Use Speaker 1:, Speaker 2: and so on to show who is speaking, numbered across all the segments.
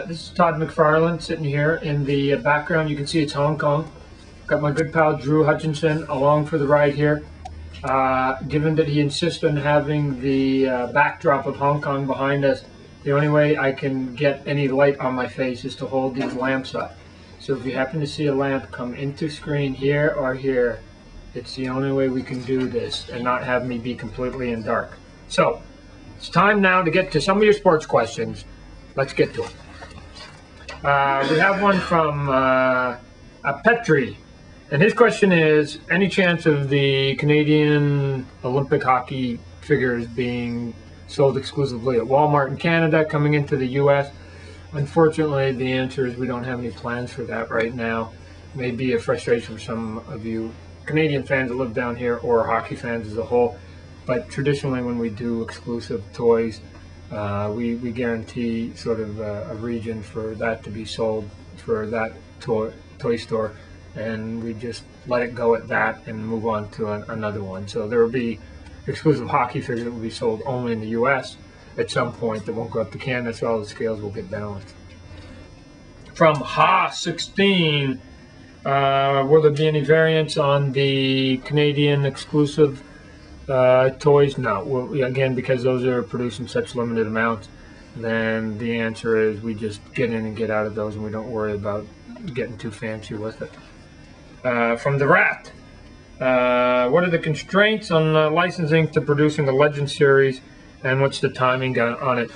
Speaker 1: This is Todd McFarlane sitting here. In the background, you can see it's Hong Kong. Got my good pal Drew Hutchinson along for the ride here. Given that he insists on having the backdrop of Hong Kong behind us, the only way I can get any light on my face is to hold these lamps up. So if you happen to see a lamp come into screen here or here, it's the only way we can do this and not have me be completely in dark. So it's time now to get to some of your sports questions. Let's get to it. We have one from Petri, and his question is, any chance of the Canadian Olympic hockey figures being sold exclusively at Walmart in Canada, coming into the US? Unfortunately, the answer is we don't have any plans for that right now. Maybe a frustration for some of you Canadian fans that live down here, or hockey fans as a whole. But traditionally, when we do exclusive toys, we guarantee sort of a region for that to be sold for that toy store, and we just let it go at that and move on to another one. So there will be exclusive hockey figures that will be sold only in the US at some point that won't go up to Canada, so all the scales will get balanced. From Ha16, will there be any variants on the Canadian exclusive toys? No. Well, again, because those are produced in such limited amounts, then the answer is we just get in and get out of those, and we don't worry about getting too fancy with it. From the Rat, what are the constraints on licensing to producing the Legend series, and what's the timing on it?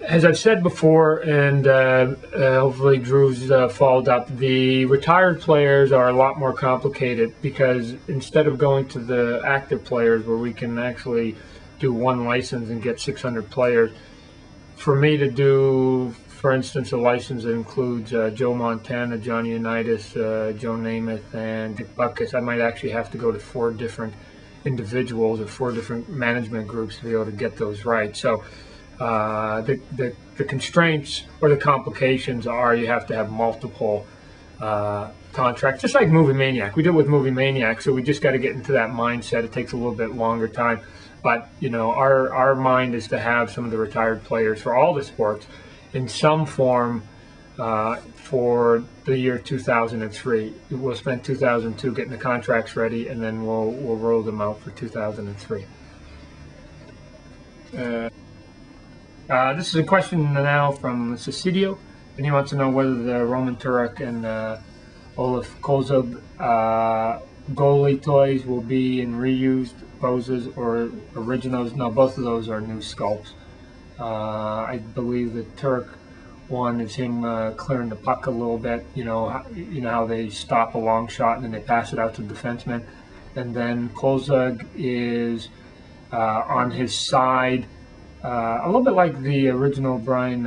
Speaker 1: As I've said before, and hopefully Drew's followed up, the retired players are a lot more complicated, because instead of going to the active players where we can actually do one license and get 600 players, for me to do, for instance, a license that includes Joe Montana, Johnny Unitas, Joe Namath, and Dick Butkus, I might actually have to go to 4 different individuals or 4 different management groups to be able to get those right. So the constraints or the complications are you have to have multiple contracts, just like Movie Maniac. We did with Movie Maniac, so we just got to get into that mindset. It takes a little bit longer time, but you know, our mind is to have some of the retired players for all the sports in some form for the year 2003. We'll spend 2002 getting the contracts ready, and then we'll roll them out for 2003. This is a question now from Cecidio, and he wants to know whether the Roman Turek and Olaf Kozub goalie toys will be in reused poses or originals. No, both of those are new sculpts. I believe the Turek one is him clearing the puck a little bit. You know how they stop a long shot and then they pass it out to the defenseman, and then Kozub is on his side. A little bit like the original Brian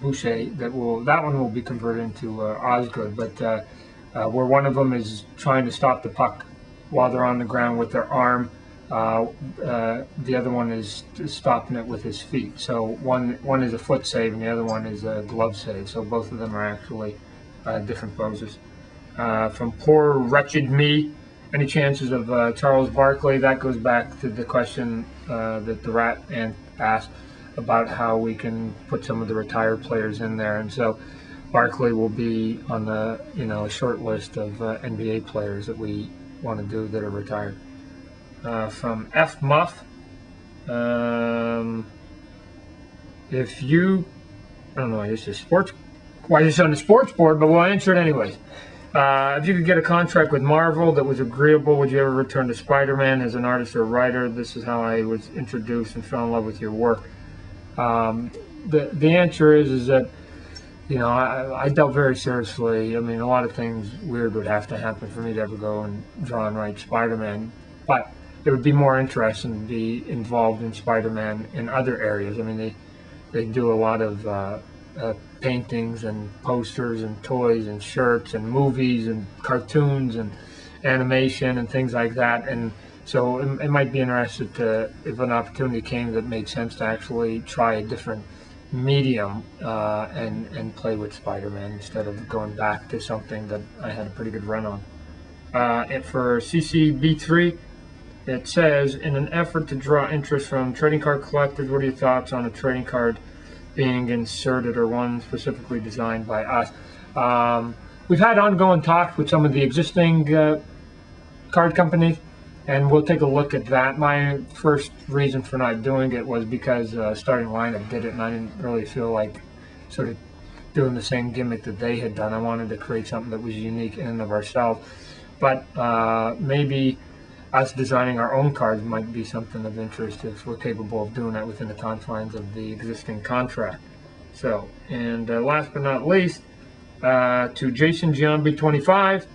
Speaker 1: Boucher. That one will be converted into Osgood, but where one of them is trying to stop the puck while they're on the ground with their arm, the other one is stopping it with his feet. So one is a foot save and the other one is a glove save. So both of them are actually different poses. From Poor Wretched Me, any chances of Charles Barkley? That goes back to the question that the Rat asked about how we can put some of the retired players in there, and so Barkley will be on the a short list of NBA players that we want to do that are retired. From F Muff, if you, I don't know, this is sports. Why is this on the sports board? But we'll answer it anyways. If you could get a contract with Marvel that was agreeable, would you ever return to Spider-Man as an artist or writer? This is how I was introduced and fell in love with your work. The answer is that, I dealt very seriously. I mean, a lot of things weird would have to happen for me to ever go and draw and write Spider-Man. But it would be more interesting to be involved in Spider-Man in other areas. I mean, they do a lot of paintings and posters and toys and shirts and movies and cartoons and animation and things like that, and so it might be interesting to, if an opportunity came that made sense, to actually try a different medium and play with Spider-Man instead of going back to something that I had a pretty good run on. And for CCB3, it says, in an effort to draw interest from trading card collectors, what are your thoughts on a trading card being inserted, or one specifically designed by us. We've had ongoing talks with some of the existing card companies, and we'll take a look at that. My first reason for not doing it was because Starting Lineup did it, and I didn't really feel like sort of doing the same gimmick that they had done. I wanted to create something that was unique in and of ourselves. But maybe us designing our own cards might be something of interest if we're capable of doing that within the confines of the existing contract. So, and last but not least, to Jason Giambi 25,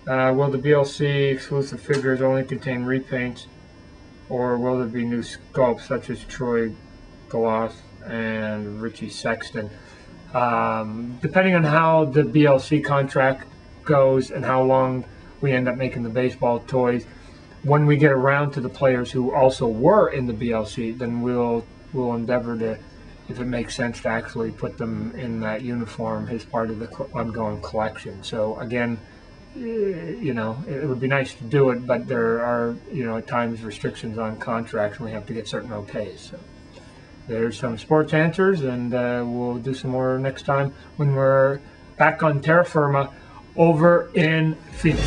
Speaker 1: will the BLC exclusive figures only contain repaints, or will there be new sculpts such as Troy Glass and Richie Sexton? Depending on how the BLC contract goes and how long we end up making the baseball toys, when we get around to the players who also were in the BLC, then we'll endeavor to, if it makes sense, to actually put them in that uniform as part of the ongoing collection. So again, you know, it would be nice to do it, but there are, you know, at times restrictions on contracts, and we have to get certain okays. So there's some sports answers, and we'll do some more next time when we're back on Terra Firma over in Phoenix.